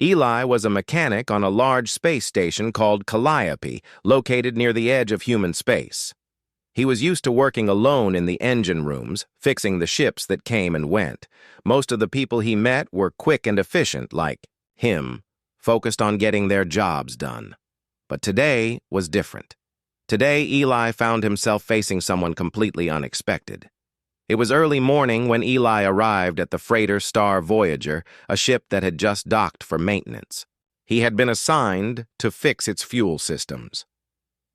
Eli was a mechanic on a large space station called Calliope, located near the edge of human space. He was used to working alone in the engine rooms, fixing the ships that came and went. Most of the people he met were quick and efficient, like him, focused on getting their jobs done. But today was different. Today, Eli found himself facing someone completely unexpected. It was early morning when Eli arrived at the freighter Star Voyager, a ship that had just docked for maintenance. He had been assigned to fix its fuel systems.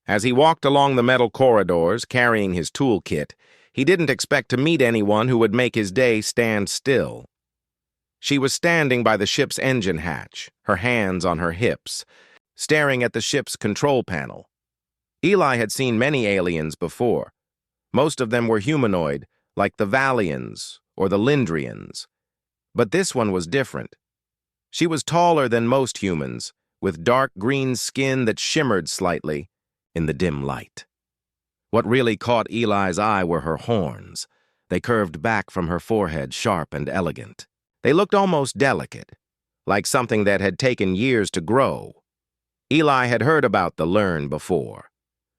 As he walked along the metal corridors, carrying his toolkit, he didn't expect to meet anyone who would make his day stand still. She was standing by the ship's engine hatch, her hands on her hips, staring at the ship's control panel. Eli had seen many aliens before. Most of them were humanoid, like the Valians or the Lindrians. But this one was different. She was taller than most humans, with dark green skin that shimmered slightly in the dim light. What really caught Eli's eye were her horns. They curved back from her forehead, sharp and elegant. They looked almost delicate, like something that had taken years to grow. Eli had heard about the Learn before.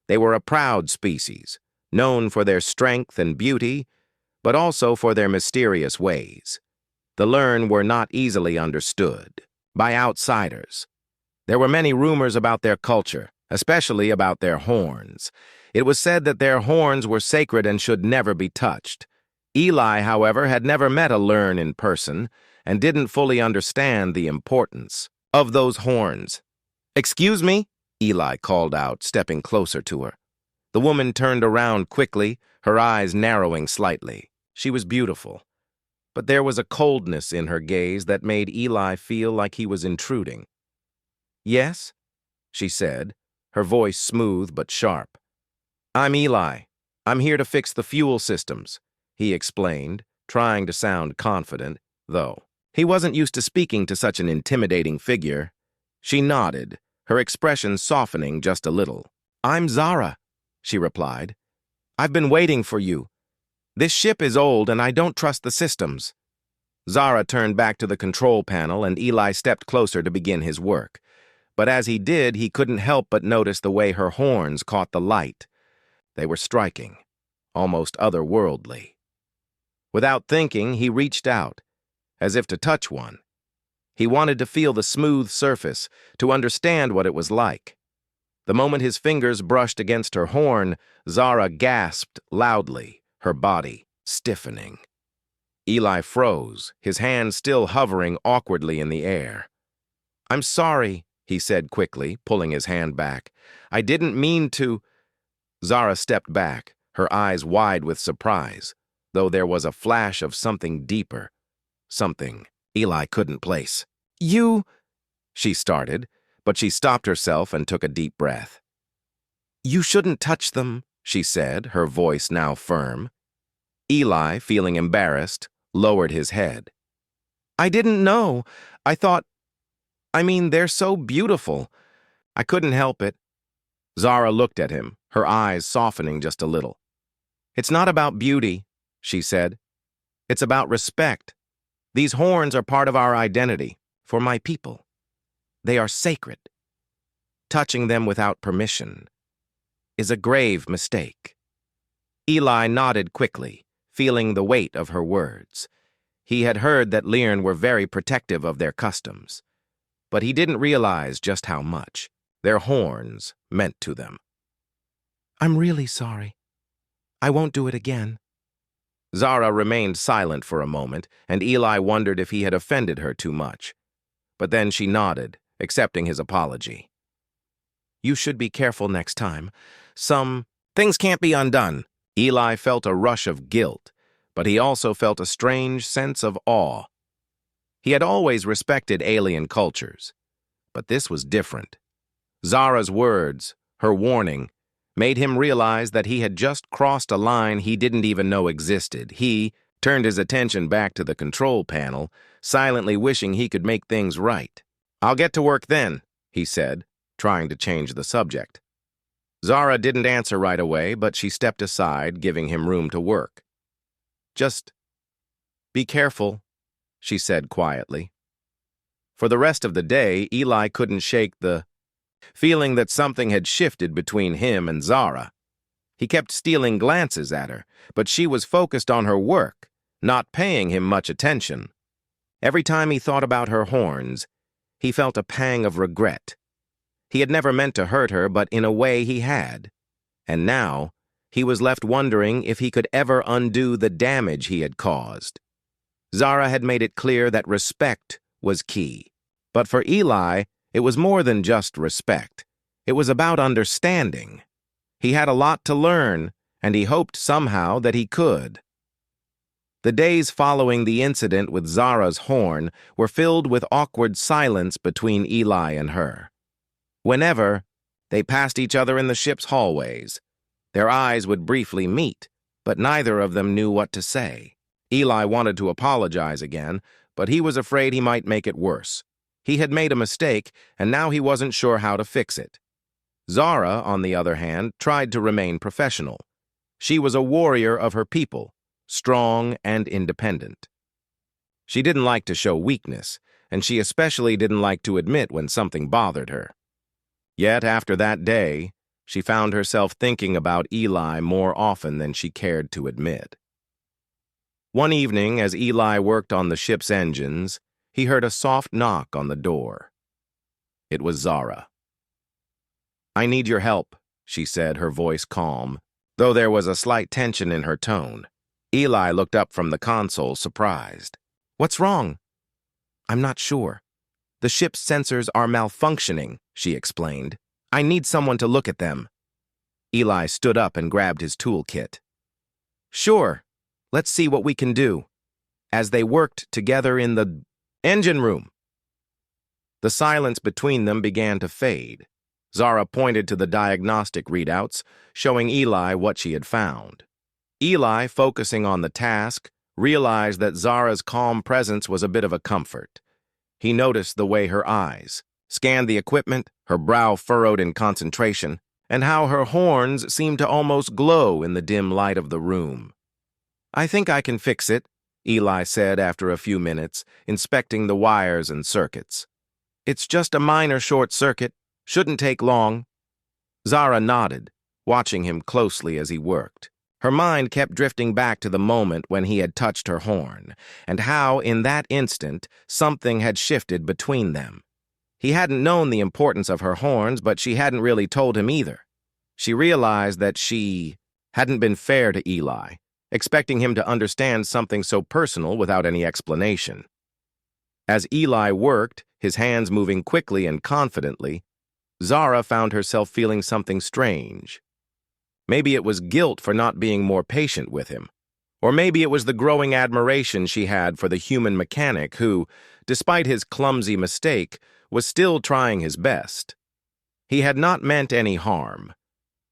They were a proud species, known for their strength and beauty, but also for their mysterious ways. The Learn were not easily understood by outsiders. There were many rumors about their culture, especially about their horns. It was said that their horns were sacred and should never be touched. Eli, however, had never met a Learn in person and didn't fully understand the importance of those horns. "Excuse me?" Eli called out, stepping closer to her. The woman turned around quickly, her eyes narrowing slightly. She was beautiful, but there was a coldness in her gaze that made Eli feel like he was intruding. "Yes?" she said, her voice smooth but sharp. "I'm Eli. I'm here to fix the fuel systems," he explained, trying to sound confident, though he wasn't used to speaking to such an intimidating figure. She nodded, her expression softening just a little. "I'm Zara," she replied. "I've been waiting for you. This ship is old and I don't trust the systems." Zara turned back to the control panel and Eli stepped closer to begin his work. But as he did, he couldn't help but notice the way her horns caught the light. They were striking, almost otherworldly. Without thinking, he reached out, as if to touch one. He wanted to feel the smooth surface, to understand what it was like. The moment his fingers brushed against her horn, Zara gasped loudly, her body stiffening. Eli froze, his hand still hovering awkwardly in the air. "I'm sorry," he said quickly, pulling his hand back. "I didn't mean to—" Zara stepped back, her eyes wide with surprise, though there was a flash of something deeper, something Eli couldn't place. "You—" she started, but she stopped herself and took a deep breath. "You shouldn't touch them," she said, her voice now firm. Eli, feeling embarrassed, lowered his head. "I didn't know. They're so beautiful. I couldn't help it." Zara looked at him, her eyes softening just a little. "It's not about beauty," she said. "It's about respect. These horns are part of our identity, for my people. They are sacred. Touching them without permission is a grave mistake." Eli nodded quickly, feeling the weight of her words. He had heard that Learn were very protective of their customs, but he didn't realize just how much their horns meant to them. "I'm really sorry. I won't do it again." Zara remained silent for a moment, and Eli wondered if he had offended her too much. But then she nodded, accepting his apology. "You should be careful next time. Some things can't be undone." Eli felt a rush of guilt, but he also felt a strange sense of awe. He had always respected alien cultures, but this was different. Zara's words, her warning, made him realize that he had just crossed a line he didn't even know existed. He turned his attention back to the control panel, silently wishing he could make things right. "I'll get to work then," he said, trying to change the subject. Zara didn't answer right away, but she stepped aside, giving him room to work. "Just be careful," she said quietly. For the rest of the day, Eli couldn't shake the feeling that something had shifted between him and Zara. He kept stealing glances at her, but she was focused on her work, not paying him much attention. Every time he thought about her horns, he felt a pang of regret. He had never meant to hurt her, but in a way he had. And now, he was left wondering if he could ever undo the damage he had caused. Zara had made it clear that respect was key. But for Eli, it was more than just respect. It was about understanding. He had a lot to learn, and he hoped somehow that he could. The days following the incident with Zara's horn were filled with awkward silence between Eli and her. Whenever they passed each other in the ship's hallways, their eyes would briefly meet, but neither of them knew what to say. Eli wanted to apologize again, but he was afraid he might make it worse. He had made a mistake, and now he wasn't sure how to fix it. Zara, on the other hand, tried to remain professional. She was a warrior of her people, strong and independent. She didn't like to show weakness, and she especially didn't like to admit when something bothered her. Yet after that day, she found herself thinking about Eli more often than she cared to admit. One evening, as Eli worked on the ship's engines, he heard a soft knock on the door. It was Zara. "I need your help," she said, her voice calm, though there was a slight tension in her tone. Eli looked up from the console, surprised. "What's wrong?" "I'm not sure. The ship's sensors are malfunctioning," she explained. "I need someone to look at them." Eli stood up and grabbed his toolkit. "Sure, let's see what we can do." As they worked together in the engine room, the silence between them began to fade. Zara pointed to the diagnostic readouts, showing Eli what she had found. Eli, focusing on the task, realized that Zara's calm presence was a bit of a comfort. He noticed the way her eyes scanned the equipment, her brow furrowed in concentration, and how her horns seemed to almost glow in the dim light of the room. "I think I can fix it," Eli said after a few minutes, inspecting the wires and circuits. "It's just a minor short circuit. Shouldn't take long." Zara nodded, watching him closely as he worked. Her mind kept drifting back to the moment when he had touched her horn, and how, in that instant, something had shifted between them. He hadn't known the importance of her horns, but she hadn't really told him either. She realized that she hadn't been fair to Eli, expecting him to understand something so personal without any explanation. As Eli worked, his hands moving quickly and confidently, Zara found herself feeling something strange. Maybe it was guilt for not being more patient with him. Or maybe it was the growing admiration she had for the human mechanic who, despite his clumsy mistake, was still trying his best. He had not meant any harm,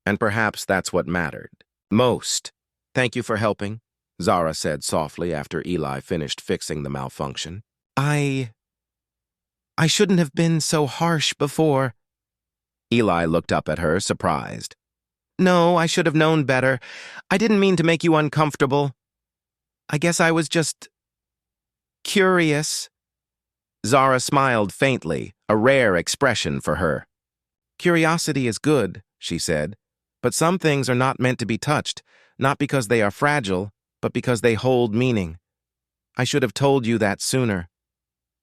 and perhaps that's what mattered most. "Thank you for helping," Zara said softly after Eli finished fixing the malfunction. I shouldn't have been so harsh before." Eli looked up at her, surprised. "No, I should have known better. I didn't mean to make you uncomfortable. I guess I was just curious." Zara smiled faintly, a rare expression for her. "Curiosity is good," she said, "but some things are not meant to be touched, not because they are fragile, but because they hold meaning. I should have told you that sooner."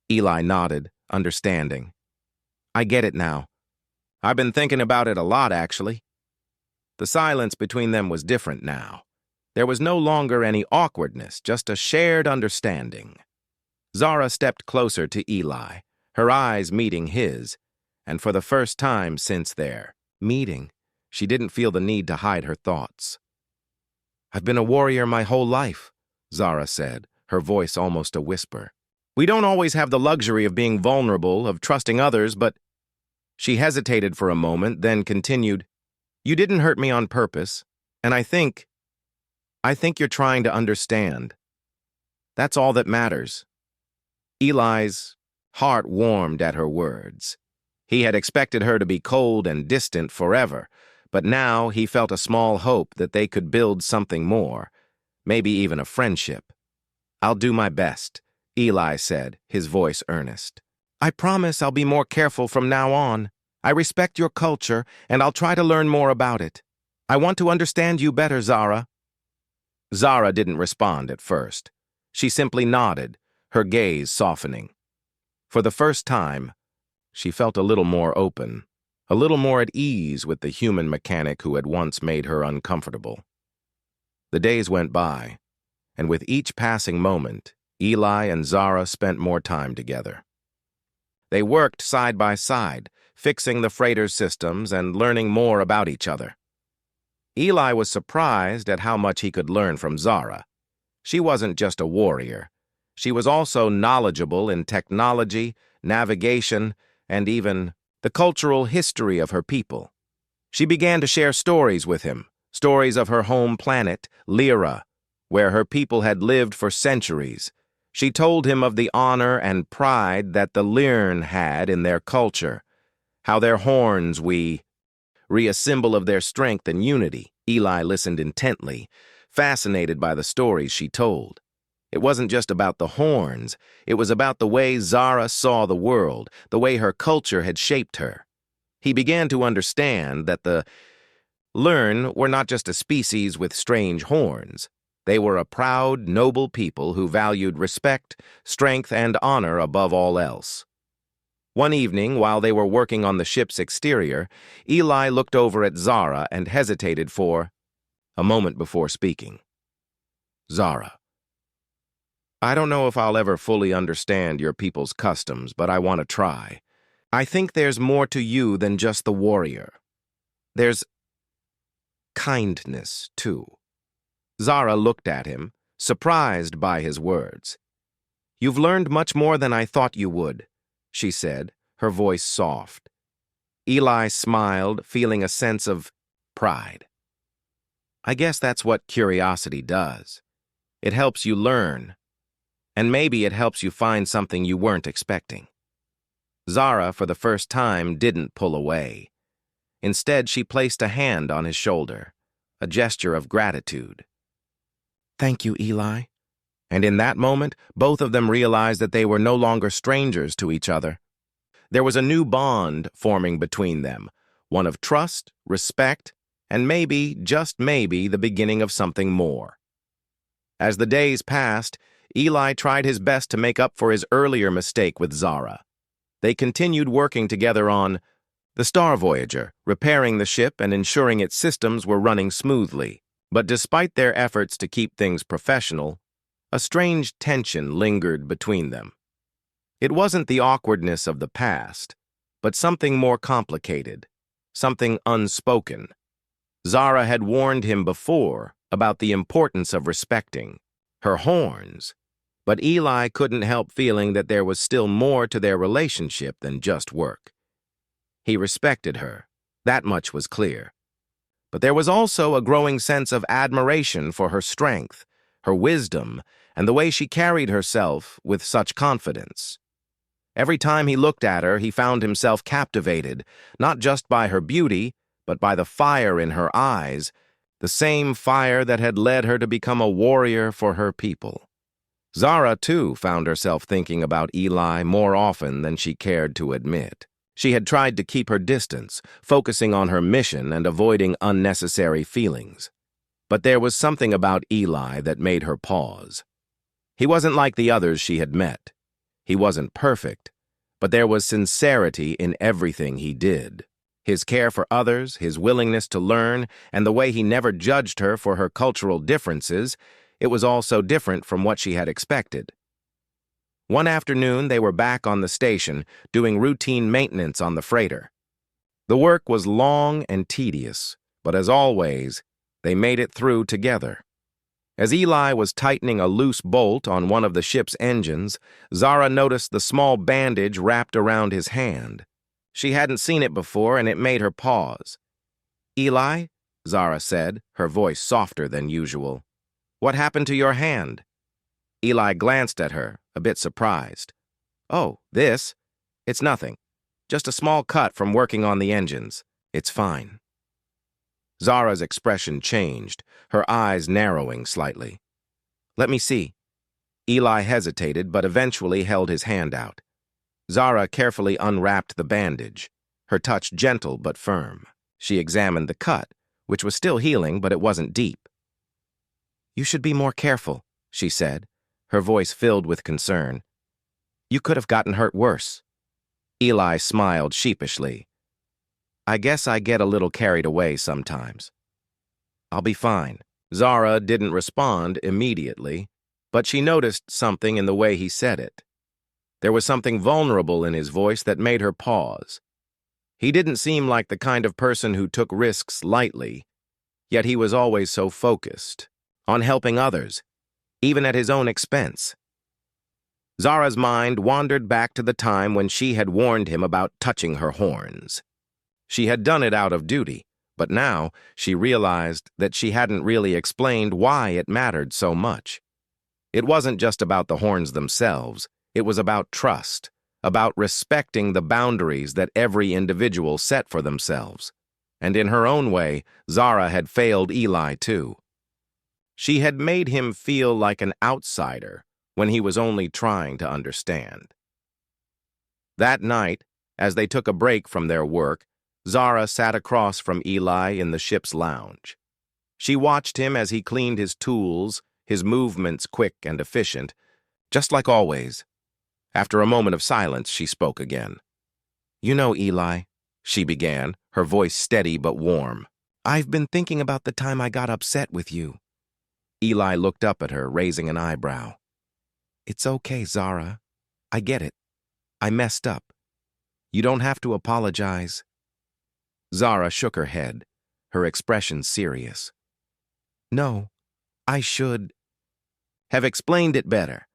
Eli nodded, understanding. "I get it now. I've been thinking about it a lot, actually." The silence between them was different now. There was no longer any awkwardness, just a shared understanding. Zara stepped closer to Eli, her eyes meeting his, and for the first time since their meeting, she didn't feel the need to hide her thoughts. "I've been a warrior my whole life," Zara said, her voice almost a whisper. "We don't always have the luxury of being vulnerable, of trusting others, but—" She hesitated for a moment, then continued, "You didn't hurt me on purpose, and I think you're trying to understand. That's all that matters." Eli's heart warmed at her words. He had expected her to be cold and distant forever, but now he felt a small hope that they could build something more, maybe even a friendship. "I'll do my best," Eli said, his voice earnest. I promise I'll be more careful from now on. I respect your culture, and I'll try to learn more about it. I want to understand you better, Zara. Zara didn't respond at first. She simply nodded, her gaze softening. For the first time, she felt a little more open, a little more at ease with the human mechanic who had once made her uncomfortable. The days went by, and with each passing moment, Eli and Zara spent more time together. They worked side by side, fixing the freighter's systems and learning more about each other. Eli was surprised at how much he could learn from Zara. She wasn't just a warrior. She was also knowledgeable in technology, navigation, and even the cultural history of her people. She began to share stories with him, stories of her home planet, Lyra, where her people had lived for centuries. She told him of the honor and pride that the Lyran had in their culture, how their horns a symbol of their strength and unity. Eli listened intently, fascinated by the stories she told. It wasn't just about the horns, it was about the way Zara saw the world, the way her culture had shaped her. He began to understand that the Lyran were not just a species with strange horns. They were a proud, noble people who valued respect, strength, and honor above all else. One evening, while they were working on the ship's exterior, Eli looked over at Zara and hesitated for a moment before speaking. Zara, I don't know if I'll ever fully understand your people's customs, but I want to try. I think there's more to you than just the warrior. There's kindness, too. Zara looked at him, surprised by his words. You've learned much more than I thought you would, she said, her voice soft. Eli smiled, feeling a sense of pride. I guess that's what curiosity does. It helps you learn, and maybe it helps you find something you weren't expecting. Zara, for the first time, didn't pull away. Instead, she placed a hand on his shoulder, a gesture of gratitude. Thank you, Eli. And in that moment, both of them realized that they were no longer strangers to each other. There was a new bond forming between them, one of trust, respect, and maybe, just maybe, the beginning of something more. As the days passed, Eli tried his best to make up for his earlier mistake with Zara. They continued working together on the Star Voyager, repairing the ship and ensuring its systems were running smoothly. But despite their efforts to keep things professional, a strange tension lingered between them. It wasn't the awkwardness of the past, but something more complicated, something unspoken. Zara had warned him before about the importance of respecting her horns, but Eli couldn't help feeling that there was still more to their relationship than just work. He respected her, that much was clear. But there was also a growing sense of admiration for her strength, her wisdom, and the way she carried herself with such confidence. Every time he looked at her, he found himself captivated, not just by her beauty, but by the fire in her eyes, the same fire that had led her to become a warrior for her people. Zara, too, found herself thinking about Eli more often than she cared to admit. She had tried to keep her distance, focusing on her mission and avoiding unnecessary feelings. But there was something about Eli that made her pause. He wasn't like the others she had met. He wasn't perfect, but there was sincerity in everything he did. His care for others, his willingness to learn, and the way he never judged her for her cultural differences, it was all so different from what she had expected. One afternoon, they were back on the station, doing routine maintenance on the freighter. The work was long and tedious, but as always, they made it through together. As Eli was tightening a loose bolt on one of the ship's engines, Zara noticed the small bandage wrapped around his hand. She hadn't seen it before, and it made her pause. "Eli," Zara said, her voice softer than usual. "What happened to your hand?" Eli glanced at her, a bit surprised. "Oh, this? It's nothing. Just a small cut from working on the engines. It's fine." Zara's expression changed, her eyes narrowing slightly. "Let me see." Eli hesitated, but eventually held his hand out. Zara carefully unwrapped the bandage, her touch gentle but firm. She examined the cut, which was still healing, but it wasn't deep. "You should be more careful," she said, her voice filled with concern. "You could have gotten hurt worse." Eli smiled sheepishly. "I guess I get a little carried away sometimes." "I'll be fine." Zara didn't respond immediately, but she noticed something in the way he said it. There was something vulnerable in his voice that made her pause. He didn't seem like the kind of person who took risks lightly, yet he was always so focused on helping others, even at his own expense. Zara's mind wandered back to the time when she had warned him about touching her horns. She had done it out of duty, but now she realized that she hadn't really explained why it mattered so much. It wasn't just about the horns themselves. It was about trust, about respecting the boundaries that every individual set for themselves. And in her own way, Zara had failed Eli too. She had made him feel like an outsider when he was only trying to understand. That night, as they took a break from their work, Zara sat across from Eli in the ship's lounge. She watched him as he cleaned his tools, his movements quick and efficient, just like always. After a moment of silence, she spoke again. "You know, Eli," she began, her voice steady but warm, "I've been thinking about the time I got upset with you." Eli looked up at her, raising an eyebrow. "It's okay, Zara. I get it. I messed up. You don't have to apologize." Zara shook her head, her expression serious. "No, I should have explained it better.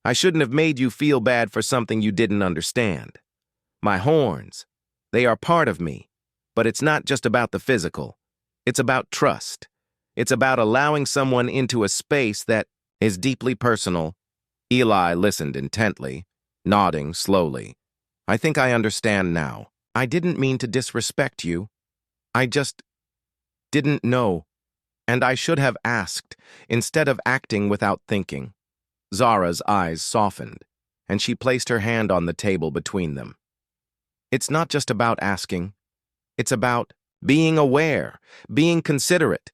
I shouldn't have made you feel bad for something you didn't understand. My horns, they are part of me, but it's not just about the physical. It's about trust. It's about allowing someone into a space that is deeply personal." Eli listened intently, nodding slowly. "I think I understand now. I didn't mean to disrespect you. I just didn't know, and I should have asked, instead of acting without thinking." Zara's eyes softened, and she placed her hand on the table between them. "It's not just about asking. It's about being aware, being considerate.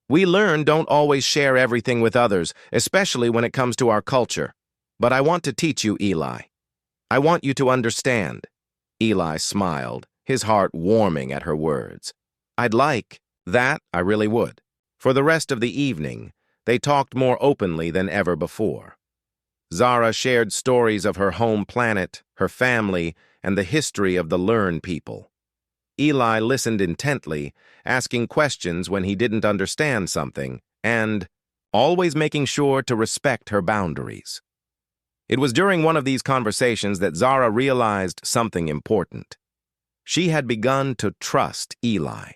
We learn don't always share everything with others, especially when it comes to our culture. But I want to teach you, Eli. I want you to understand." Eli smiled, his heart warming at her words. "I'd like that, I really would." For the rest of the evening, they talked more openly than ever before. Zara shared stories of her home planet, her family, and the history of the Learn people. Eli listened intently, asking questions when he didn't understand something, and always making sure to respect her boundaries. It was during one of these conversations that Zara realized something important. She had begun to trust Eli.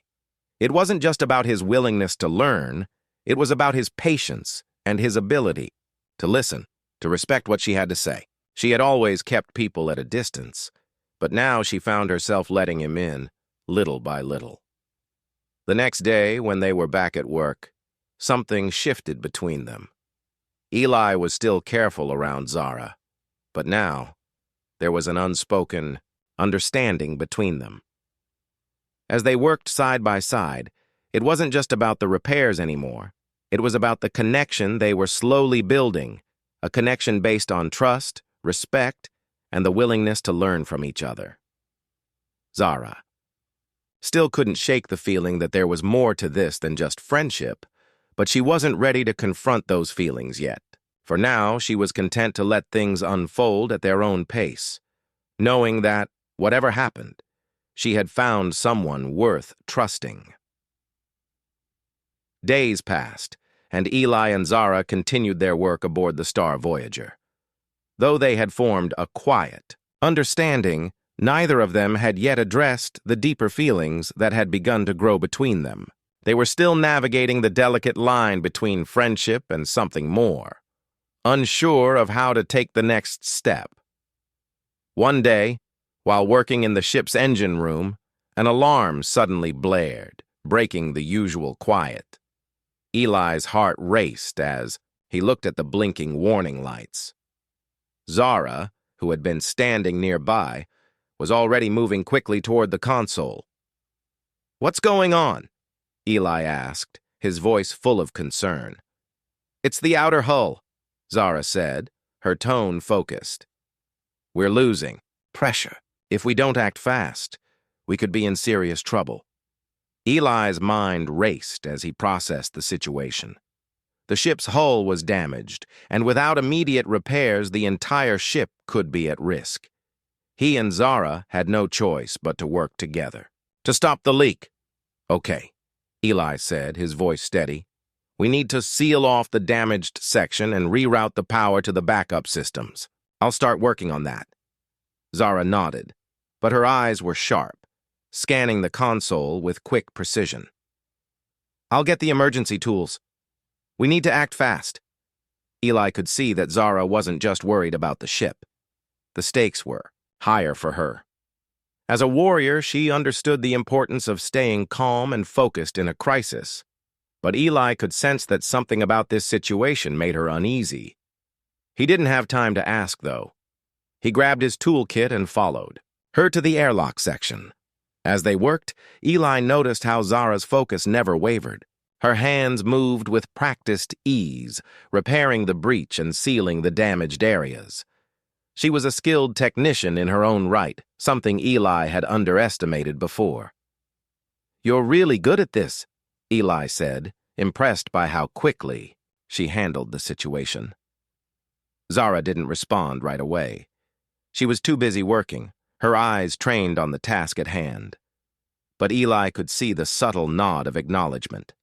It wasn't just about his willingness to learn, it was about his patience and his ability to listen, to respect what she had to say. She had always kept people at a distance, but now she found herself letting him in, little by little. The next day, when they were back at work, something shifted between them. Eli was still careful around Zara, but now there was an unspoken understanding between them. As they worked side by side, it wasn't just about the repairs anymore. It was about the connection they were slowly building, a connection based on trust, respect, and the willingness to learn from each other. Zara still couldn't shake the feeling that there was more to this than just friendship, but she wasn't ready to confront those feelings yet. For now, she was content to let things unfold at their own pace, knowing that, whatever happened, she had found someone worth trusting. Days passed, and Eli and Zara continued their work aboard the Star Voyager. Though they had formed a quiet understanding, neither of them had yet addressed the deeper feelings that had begun to grow between them. They were still navigating the delicate line between friendship and something more, unsure of how to take the next step. One day, while working in the ship's engine room, an alarm suddenly blared, breaking the usual quiet. Eli's heart raced as he looked at the blinking warning lights. Zara, who had been standing nearby, was already moving quickly toward the console. "What's going on?" Eli asked, his voice full of concern. "It's the outer hull," Zara said, her tone focused. "We're losing pressure. If we don't act fast, we could be in serious trouble." Eli's mind raced as he processed the situation. The ship's hull was damaged, and without immediate repairs, the entire ship could be at risk. He and Zara had no choice but to work together. "To stop the leak." "Okay," Eli said, his voice steady. "We need to seal off the damaged section and reroute the power to the backup systems. I'll start working on that." Zara nodded, but her eyes were sharp, scanning the console with quick precision. "I'll get the emergency tools. We need to act fast." Eli could see that Zara wasn't just worried about the ship. The stakes were higher for her. As a warrior, she understood the importance of staying calm and focused in a crisis. But Eli could sense that something about this situation made her uneasy. He didn't have time to ask, though. He grabbed his toolkit and followed her to the airlock section. As they worked, Eli noticed how Zara's focus never wavered. Her hands moved with practiced ease, repairing the breach and sealing the damaged areas. She was a skilled technician in her own right, something Eli had underestimated before. "You're really good at this," Eli said, impressed by how quickly she handled the situation. Zara didn't respond right away. She was too busy working, her eyes trained on the task at hand. But Eli could see the subtle nod of acknowledgement.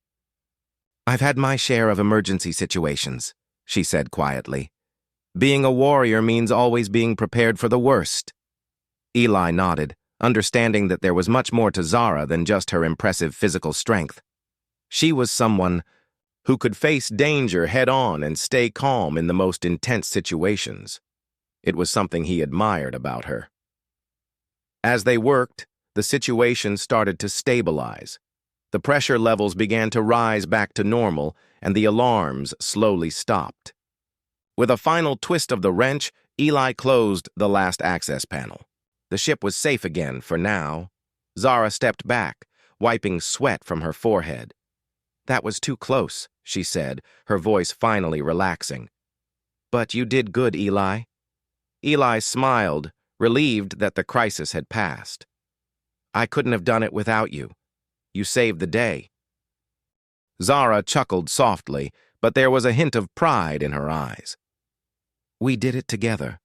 "I've had my share of emergency situations," she said quietly. "Being a warrior means always being prepared for the worst." Eli nodded, understanding that there was much more to Zara than just her impressive physical strength. She was someone who could face danger head-on and stay calm in the most intense situations. It was something he admired about her. As they worked, the situation started to stabilize. The pressure levels began to rise back to normal, and the alarms slowly stopped. With a final twist of the wrench, Eli closed the last access panel. The ship was safe again for now. Zara stepped back, wiping sweat from her forehead. "That was too close," she said, her voice finally relaxing. "But you did good, Eli." Eli smiled, relieved that the crisis had passed. "I couldn't have done it without you. You saved the day." Zara chuckled softly, but there was a hint of pride in her eyes. "We did it together."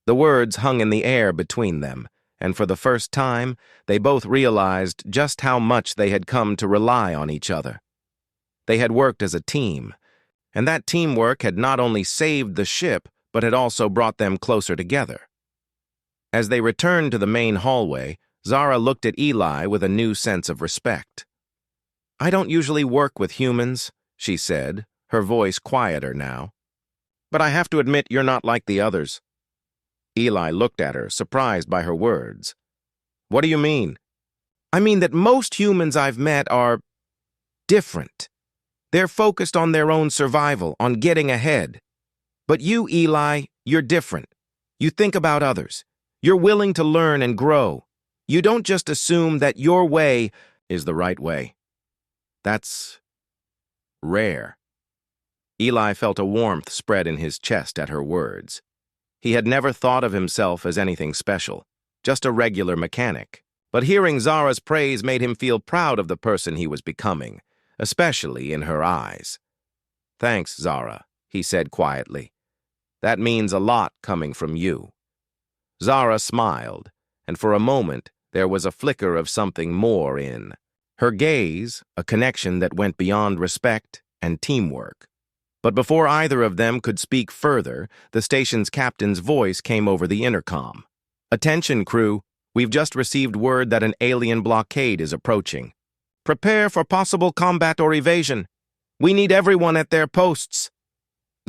The words hung in the air between them, and for the first time, they both realized just how much they had come to rely on each other. They had worked as a team, and that teamwork had not only saved the ship, but had also brought them closer together. As they returned to the main hallway, Zara looked at Eli with a new sense of respect. "I don't usually work with humans," she said, her voice quieter now. "But I have to admit you're not like the others." Eli looked at her, surprised by her words. "What do you mean?" "I mean that most humans I've met are different. They're focused on their own survival, on getting ahead. But you, Eli, you're different. You think about others. You're willing to learn and grow. You don't just assume that your way is the right way. That's rare." Eli felt a warmth spread in his chest at her words. He had never thought of himself as anything special, just a regular mechanic. But hearing Zara's praise made him feel proud of the person he was becoming, especially in her eyes. "Thanks, Zara," he said quietly. "That means a lot coming from you." Zara smiled, and for a moment there was a flicker of something more in her gaze, a connection that went beyond respect and teamwork. But before either of them could speak further, the station's captain's voice came over the intercom. "Attention, crew. We've just received word that an alien blockade is approaching. Prepare for possible combat or evasion. We need everyone at their posts."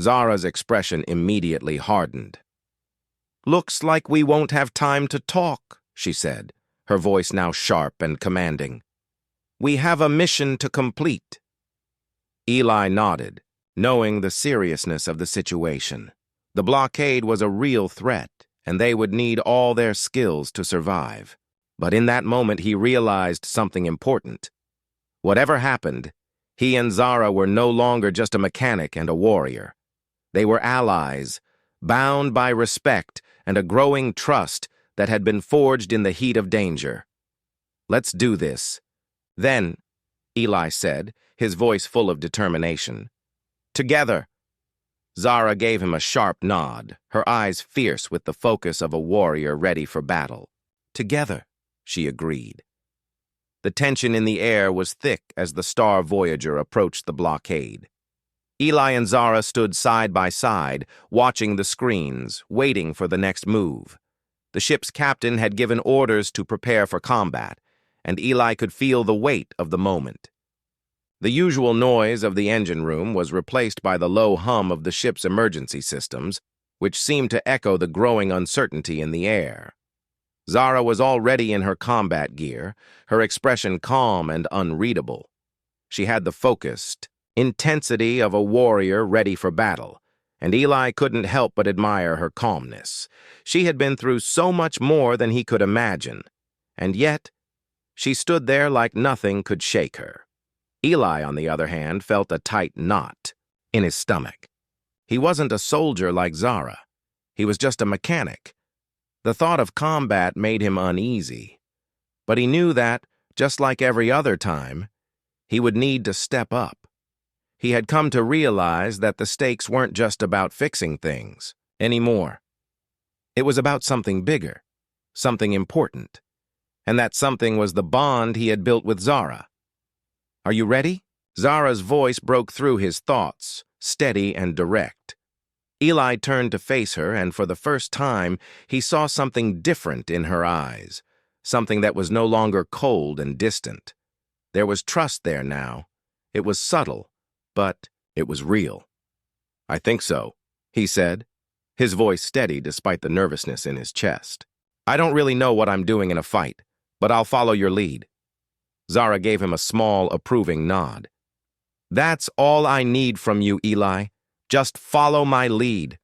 Zara's expression immediately hardened. "Looks like we won't have time to talk," she said, her voice now sharp and commanding. "We have a mission to complete." Eli nodded, knowing the seriousness of the situation. The blockade was a real threat, and they would need all their skills to survive. But in that moment, he realized something important. Whatever happened, he and Zara were no longer just a mechanic and a warrior. They were allies, bound by respect and a growing trust that had been forged in the heat of danger. "Let's do this." "Then," Eli said, his voice full of determination. "Together." Zara gave him a sharp nod, her eyes fierce with the focus of a warrior ready for battle. "Together," she agreed. The tension in the air was thick as the Star Voyager approached the blockade. Eli and Zara stood side by side, watching the screens, waiting for the next move. The ship's captain had given orders to prepare for combat, and Eli could feel the weight of the moment. The usual noise of the engine room was replaced by the low hum of the ship's emergency systems, which seemed to echo the growing uncertainty in the air. Zara was already in her combat gear, her expression calm and unreadable. She had the focused intensity of a warrior ready for battle, and Eli couldn't help but admire her calmness. She had been through so much more than he could imagine, and yet she stood there like nothing could shake her. Eli, on the other hand, felt a tight knot in his stomach. He wasn't a soldier like Zara. He was just a mechanic. The thought of combat made him uneasy, but he knew that, just like every other time, he would need to step up. He had come to realize that the stakes weren't just about fixing things anymore. It was about something bigger, something important, and that something was the bond he had built with Zara. "Are you ready?" Zara's voice broke through his thoughts, steady and direct. Eli turned to face her, and for the first time, he saw something different in her eyes, something that was no longer cold and distant. There was trust there now. It was subtle, but it was real. "I think so," he said, his voice steady despite the nervousness in his chest. "I don't really know what I'm doing in a fight, but I'll follow your lead." Zara gave him a small, approving nod. "That's all I need from you, Eli. Just follow my lead."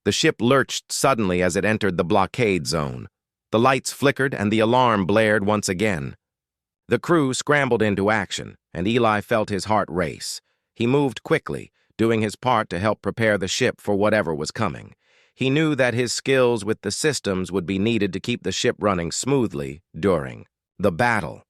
The ship lurched suddenly as it entered the blockade zone. The lights flickered and the alarm blared once again. The crew scrambled into action, and Eli felt his heart race. He moved quickly, doing his part to help prepare the ship for whatever was coming. He knew that his skills with the systems would be needed to keep the ship running smoothly during the battle.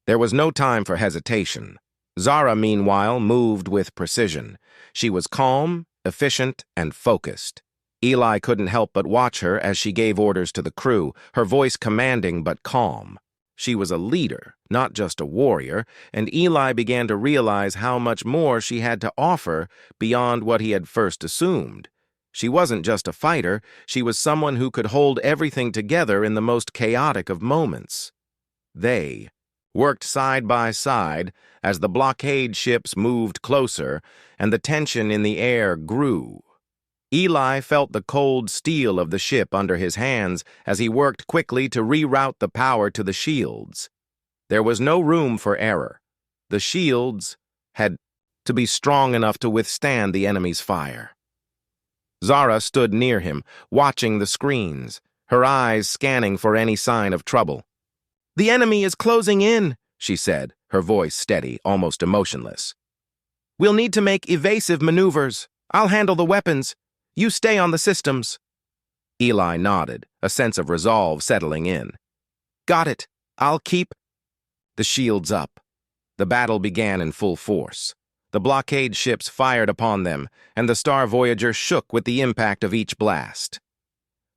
There was no time for hesitation. Zara, meanwhile, moved with precision. She was calm, efficient, and focused. Eli couldn't help but watch her as she gave orders to the crew, her voice commanding but calm. She was a leader, not just a warrior, and Eli began to realize how much more she had to offer beyond what he had first assumed. She wasn't just a fighter, she was someone who could hold everything together in the most chaotic of moments. They worked side by side as the blockade ships moved closer and the tension in the air grew. Eli felt the cold steel of the ship under his hands as he worked quickly to reroute the power to the shields. There was no room for error. The shields had to be strong enough to withstand the enemy's fire. Zara stood near him, watching the screens, her eyes scanning for any sign of trouble. "The enemy is closing in," she said, her voice steady, almost emotionless. "We'll need to make evasive maneuvers. I'll handle the weapons. You stay on the systems." Eli nodded, a sense of resolve settling in. "Got it. I'll keep the shields up." The battle began in full force. The blockade ships fired upon them, and the Star Voyager shook with the impact of each blast.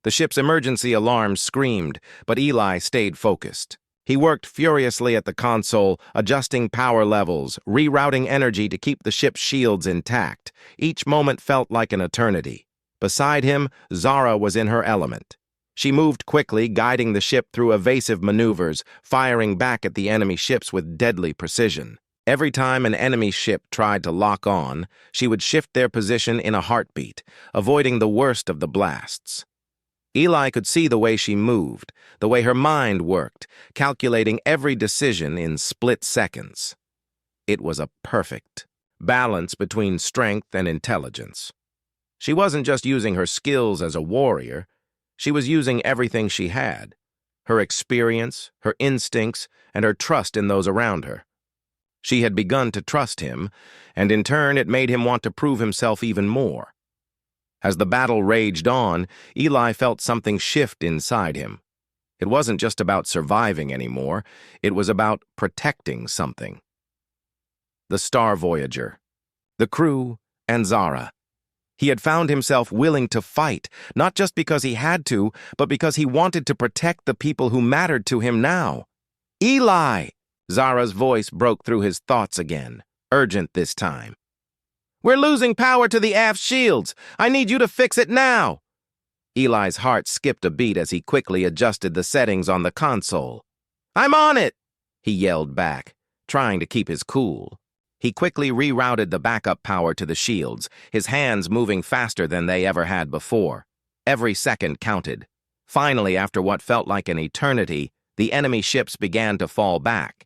The ship's emergency alarms screamed, but Eli stayed focused. He worked furiously at the console, adjusting power levels, rerouting energy to keep the ship's shields intact. Each moment felt like an eternity. Beside him, Zara was in her element. She moved quickly, guiding the ship through evasive maneuvers, firing back at the enemy ships with deadly precision. Every time an enemy ship tried to lock on, she would shift their position in a heartbeat, avoiding the worst of the blasts. Eli could see the way she moved, the way her mind worked, calculating every decision in split seconds. It was a perfect balance between strength and intelligence. She wasn't just using her skills as a warrior, She was using everything she had: her experience, her instincts, and her trust in those around her. She had begun to trust him, and in turn it made him want to prove himself even more. As the battle raged on, Eli felt something shift inside him. It wasn't just about surviving anymore, it was about protecting something. The Star Voyager, the crew, and Zara. He had found himself willing to fight, not just because he had to, but because he wanted to protect the people who mattered to him now. Eli! Zara's voice broke through his thoughts again, urgent this time. We're losing power to the aft shields. I need you to fix it now. Eli's heart skipped a beat as he quickly adjusted the settings on the console. I'm on it, he yelled back, trying to keep his cool. He quickly rerouted the backup power to the shields, his hands moving faster than they ever had before. Every second counted. Finally, after what felt like an eternity, the enemy ships began to fall back.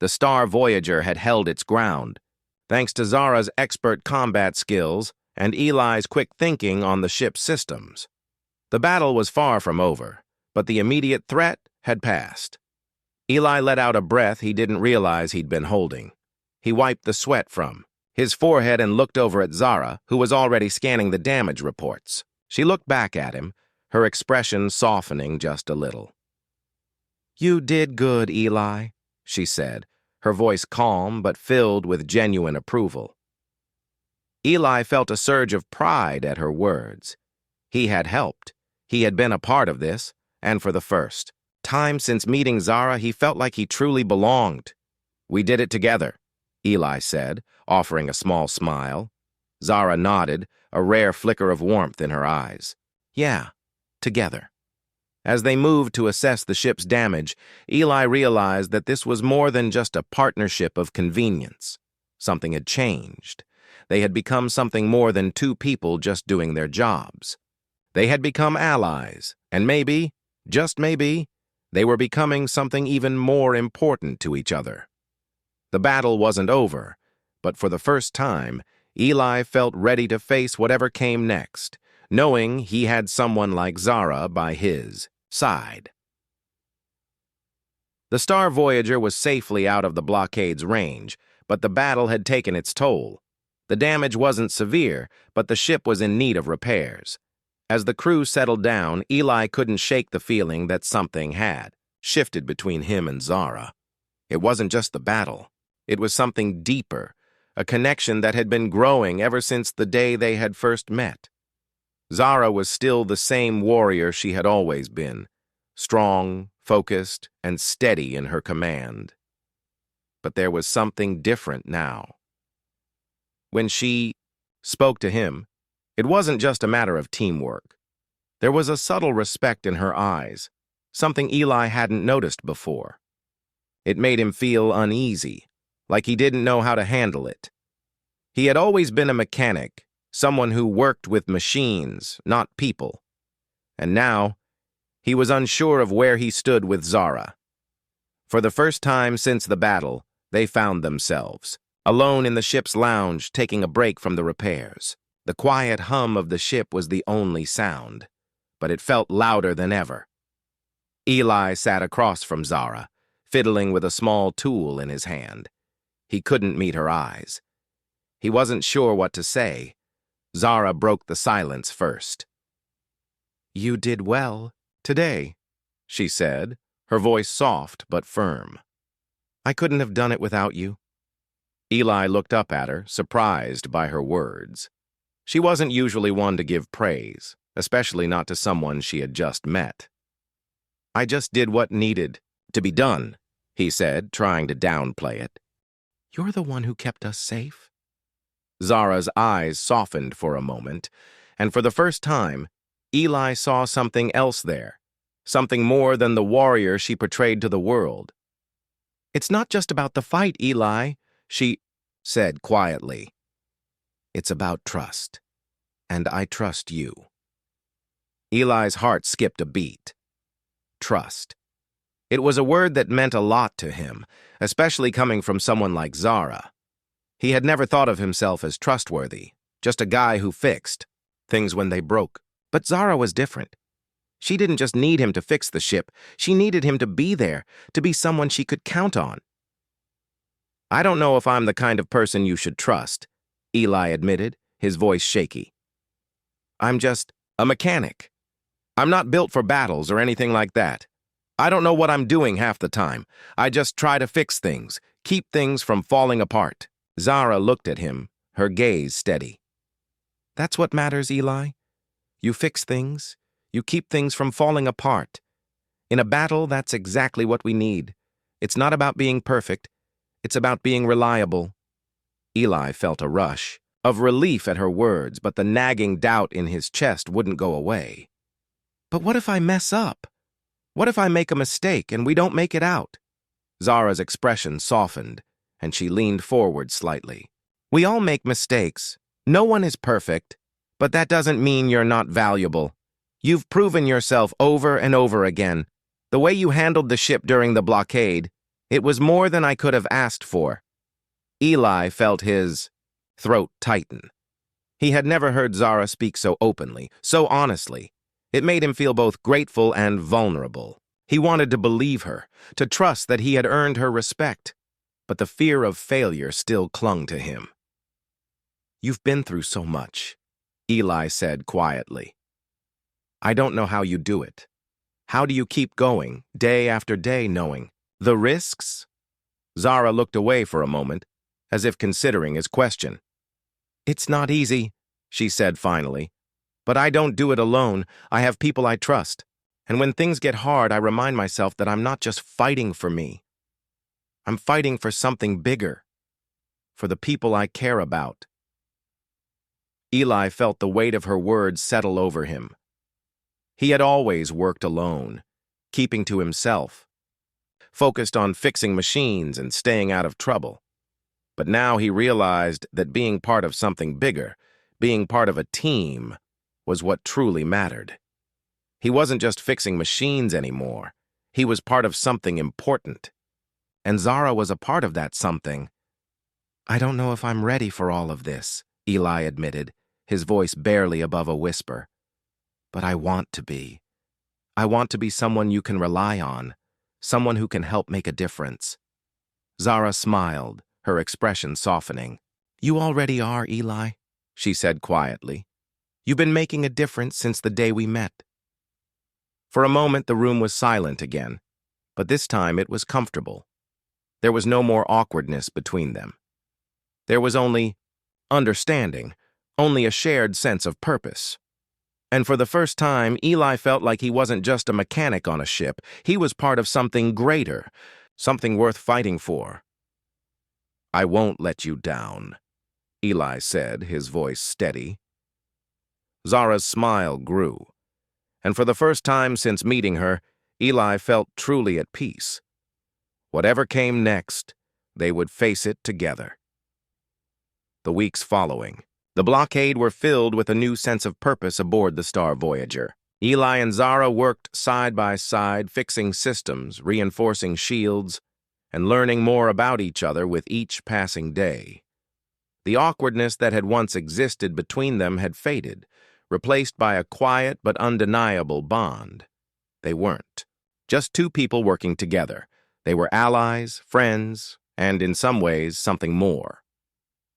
The Star Voyager had held its ground, thanks to Zara's expert combat skills and Eli's quick thinking on the ship's systems. The battle was far from over, but the immediate threat had passed. Eli let out a breath he didn't realize he'd been holding. He wiped the sweat from his forehead and looked over at Zara, who was already scanning the damage reports. She looked back at him, her expression softening just a little. You did good, Eli, she said, her voice calm but filled with genuine approval. Eli felt a surge of pride at her words. He had helped. He had been a part of this, and for the first time since meeting Zara, he felt like he truly belonged. We did it together, Eli said, offering a small smile. Zara nodded, a rare flicker of warmth in her eyes. Yeah, together. As they moved to assess the ship's damage, Eli realized that this was more than just a partnership of convenience. Something had changed. They had become something more than two people just doing their jobs. They had become allies, and maybe, just maybe, they were becoming something even more important to each other. The battle wasn't over, but for the first time, Eli felt ready to face whatever came next, knowing he had someone like Zara by his side. The Star Voyager was safely out of the blockade's range, but the battle had taken its toll. The damage wasn't severe, but the ship was in need of repairs. As the crew settled down, Eli couldn't shake the feeling that something had shifted between him and Zara. It wasn't just the battle. It was something deeper, a connection that had been growing ever since the day they had first met. Zara was still the same warrior she had always been, strong, focused, and steady in her command. But there was something different now. When she spoke to him, it wasn't just a matter of teamwork. There was a subtle respect in her eyes, something Eli hadn't noticed before. It made him feel uneasy, like he didn't know how to handle it. He had always been a mechanic, someone who worked with machines, not people. And now, he was unsure of where he stood with Zara. For the first time since the battle, they found themselves alone in the ship's lounge, taking a break from the repairs. The quiet hum of the ship was the only sound, but it felt louder than ever. Eli sat across from Zara, fiddling with a small tool in his hand. He couldn't meet her eyes. He wasn't sure what to say. Zara broke the silence first. You did well today, she said, her voice soft but firm. I couldn't have done it without you. Eli looked up at her, surprised by her words. She wasn't usually one to give praise, especially not to someone she had just met. I just did what needed to be done, he said, trying to downplay it. You're the one who kept us safe? Zara's eyes softened for a moment, and for the first time, Eli saw something else there, something more than the warrior she portrayed to the world. It's not just about the fight, Eli, she said quietly. It's about trust, and I trust you. Eli's heart skipped a beat. Trust. It was a word that meant a lot to him, especially coming from someone like Zara. He had never thought of himself as trustworthy, just a guy who fixed things when they broke. But Zara was different. She didn't just need him to fix the ship, she needed him to be there, to be someone she could count on. "I don't know if I'm the kind of person you should trust," Eli admitted, his voice shaky. "I'm just a mechanic. I'm not built for battles or anything like that. I don't know what I'm doing half the time. I just try to fix things, keep things from falling apart." Zara looked at him, her gaze steady. "That's what matters, Eli. You fix things. You keep things from falling apart. In a battle, that's exactly what we need. It's not about being perfect. It's about being reliable." Eli felt a rush of relief at her words, but the nagging doubt in his chest wouldn't go away. "But what if I mess up? What if I make a mistake and we don't make it out?" Zara's expression softened, and she leaned forward slightly. "We all make mistakes. No one is perfect, but that doesn't mean you're not valuable. You've proven yourself over and over again. The way you handled the ship during the blockade, it was more than I could have asked for." Eli felt his throat tighten. He had never heard Zara speak so openly, so honestly. It made him feel both grateful and vulnerable. He wanted to believe her, to trust that he had earned her respect, but the fear of failure still clung to him. "You've been through so much," Eli said quietly. "I don't know how you do it. How do you keep going, day after day, knowing the risks?" Zara looked away for a moment, as if considering his question. "It's not easy," she said finally. "But I don't do it alone. I have people I trust. And when things get hard, I remind myself that I'm not just fighting for me. I'm fighting for something bigger, for the people I care about." Eli felt the weight of her words settle over him. He had always worked alone, keeping to himself, focused on fixing machines and staying out of trouble. But now he realized that being part of something bigger, being part of a team, was what truly mattered. He wasn't just fixing machines anymore. He was part of something important. And Zara was a part of that something. "I don't know if I'm ready for all of this," Eli admitted, his voice barely above a whisper. "But I want to be. I want to be someone you can rely on, someone who can help make a difference." Zara smiled, her expression softening. "You already are, Eli," she said quietly. "You've been making a difference since the day we met." For a moment, the room was silent again, but this time it was comfortable. There was no more awkwardness between them. There was only understanding, only a shared sense of purpose. And for the first time, Eli felt like he wasn't just a mechanic on a ship. He was part of something greater, something worth fighting for. "I won't let you down," Eli said, his voice steady. Zara's smile grew, and for the first time since meeting her, Eli felt truly at peace. Whatever came next, they would face it together. The weeks following, the blockade were filled with a new sense of purpose aboard the Star Voyager. Eli and Zara worked side by side, fixing systems, reinforcing shields, and learning more about each other with each passing day. The awkwardness that had once existed between them had faded, replaced by a quiet but undeniable bond. They weren't just two people working together. They were allies, friends, and in some ways, something more.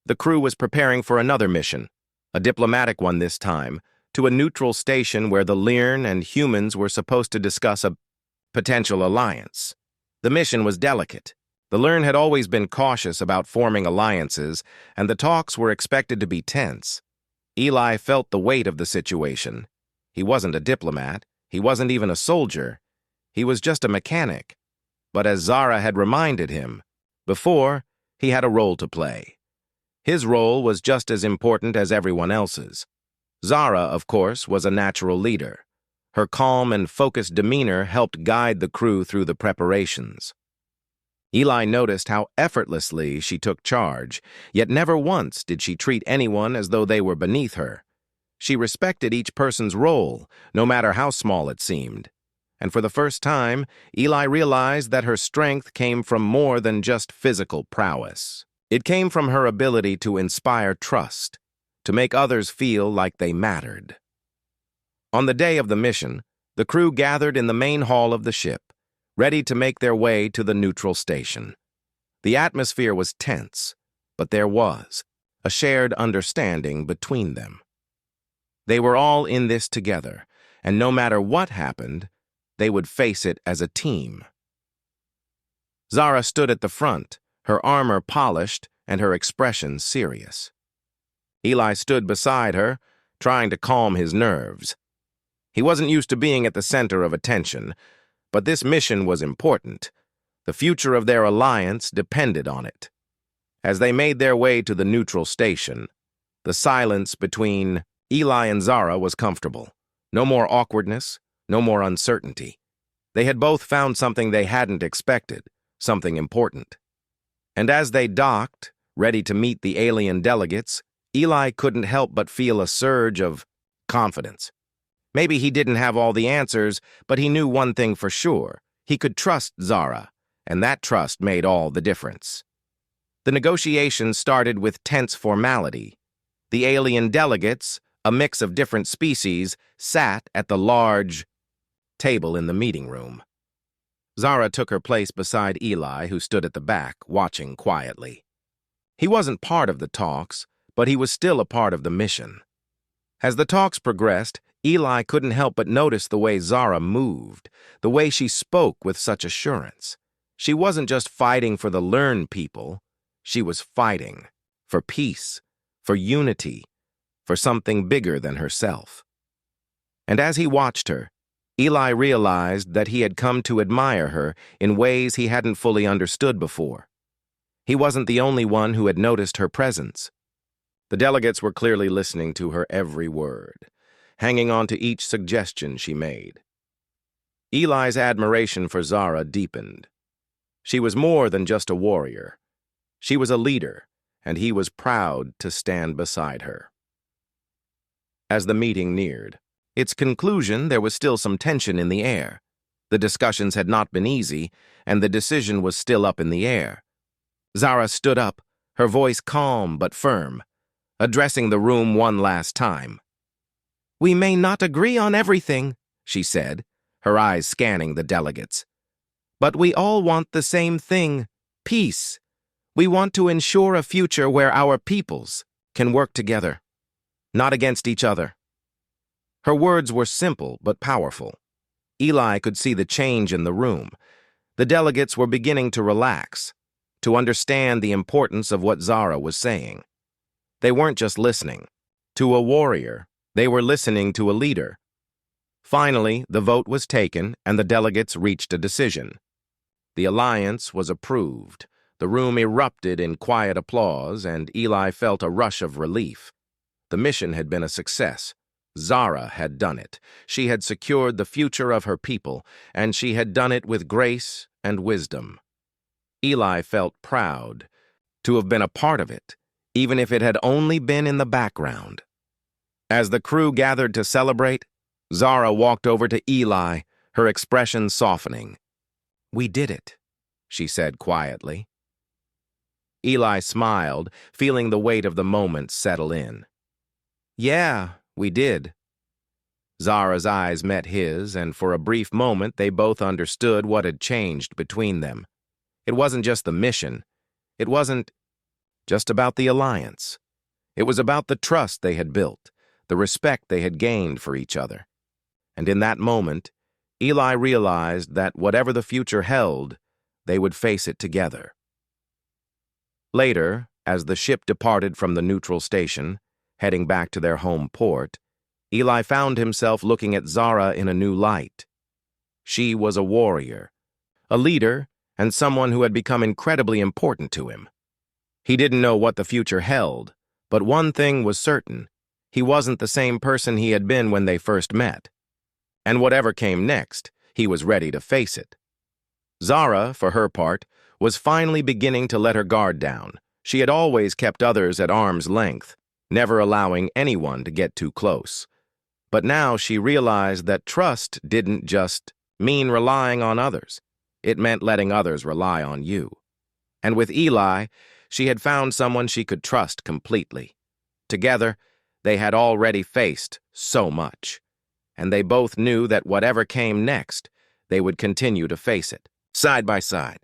The crew was preparing for another mission, a diplomatic one this time, to a neutral station where the Allian and humans were supposed to discuss a potential alliance. The mission was delicate. The Allian had always been cautious about forming alliances, and the talks were expected to be tense. Eli felt the weight of the situation. He wasn't a diplomat. He wasn't even a soldier. He was just a mechanic. But as Zara had reminded him, before, he had a role to play. His role was just as important as everyone else's. Zara, of course, was a natural leader. Her calm and focused demeanor helped guide the crew through the preparations. Eli noticed how effortlessly she took charge, yet never once did she treat anyone as though they were beneath her. She respected each person's role, no matter how small it seemed. And for the first time, Eli realized that her strength came from more than just physical prowess. It came from her ability to inspire trust, to make others feel like they mattered. On the day of the mission, The crew gathered in the main hall of the ship, ready to make their way to the neutral station. The atmosphere was tense, but there was a shared understanding between them. They were all in this together, and no matter what happened, they would face it as a team. Zara stood at the front, her armor polished and her expression serious. Eli stood beside her, trying to calm his nerves. He wasn't used to being at the center of attention, but this mission was important. The future of their alliance depended on it. As they made their way to the neutral station, the silence between Eli and Zara was comfortable. No more awkwardness, no more uncertainty. They had both found something they hadn't expected, something important. And as they docked, ready to meet the alien delegates, Eli couldn't help but feel a surge of confidence. Maybe he didn't have all the answers, but he knew one thing for sure. He could trust Zara, and that trust made all the difference. The negotiations started with tense formality. The alien delegates, a mix of different species, sat at the large table in the meeting room. Zara took her place beside Eli, who stood at the back, watching quietly. He wasn't part of the talks, but he was still a part of the mission. As the talks progressed, Eli couldn't help but notice the way Zara moved, the way she spoke with such assurance. She wasn't just fighting for the learned people, she was fighting for peace, for unity, for something bigger than herself. And as he watched her, Eli realized that he had come to admire her in ways he hadn't fully understood before. He wasn't the only one who had noticed her presence. The delegates were clearly listening to her every word, hanging on to each suggestion she made. Eli's admiration for Zara deepened. She was more than just a warrior. She was a leader, and he was proud to stand beside her. As the meeting neared its conclusion, there was still some tension in the air. The discussions had not been easy, and the decision was still up in the air. Zara stood up, her voice calm but firm, addressing the room one last time. "We may not agree on everything," she said, her eyes scanning the delegates. "But we all want the same thing, peace. We want to ensure a future where our peoples can work together, not against each other." Her words were simple but powerful. Eli could see the change in the room. The delegates were beginning to relax, to understand the importance of what Zara was saying. They weren't just listening to a warrior, they were listening to a leader. Finally, the vote was taken and the delegates reached a decision. The alliance was approved. The room erupted in quiet applause, and Eli felt a rush of relief. The mission had been a success. Zara had done it. She had secured the future of her people, and she had done it with grace and wisdom. Eli felt proud to have been a part of it, even if it had only been in the background. As the crew gathered to celebrate, Zara walked over to Eli, her expression softening. "We did it," she said quietly. Eli smiled, feeling the weight of the moment settle in. "Yeah, we did." Zara's eyes met his, and for a brief moment they both understood what had changed between them. It wasn't just the mission. It wasn't just about the alliance. It was about the trust they had built, the respect they had gained for each other. And in that moment, Eli realized that whatever the future held, they would face it together. Later, as the ship departed from the neutral station, heading back to their home port, Eli found himself looking at Zara in a new light. She was a warrior, a leader, and someone who had become incredibly important to him. He didn't know what the future held, but one thing was certain: he wasn't the same person he had been when they first met. And whatever came next, he was ready to face it. Zara, for her part, was finally beginning to let her guard down. She had always kept others at arm's length, never allowing anyone to get too close. But now she realized that trust didn't just mean relying on others. It meant letting others rely on you. And with Eli, she had found someone she could trust completely. Together, they had already faced so much. and they both knew that whatever came next, they would continue to face it, side by side.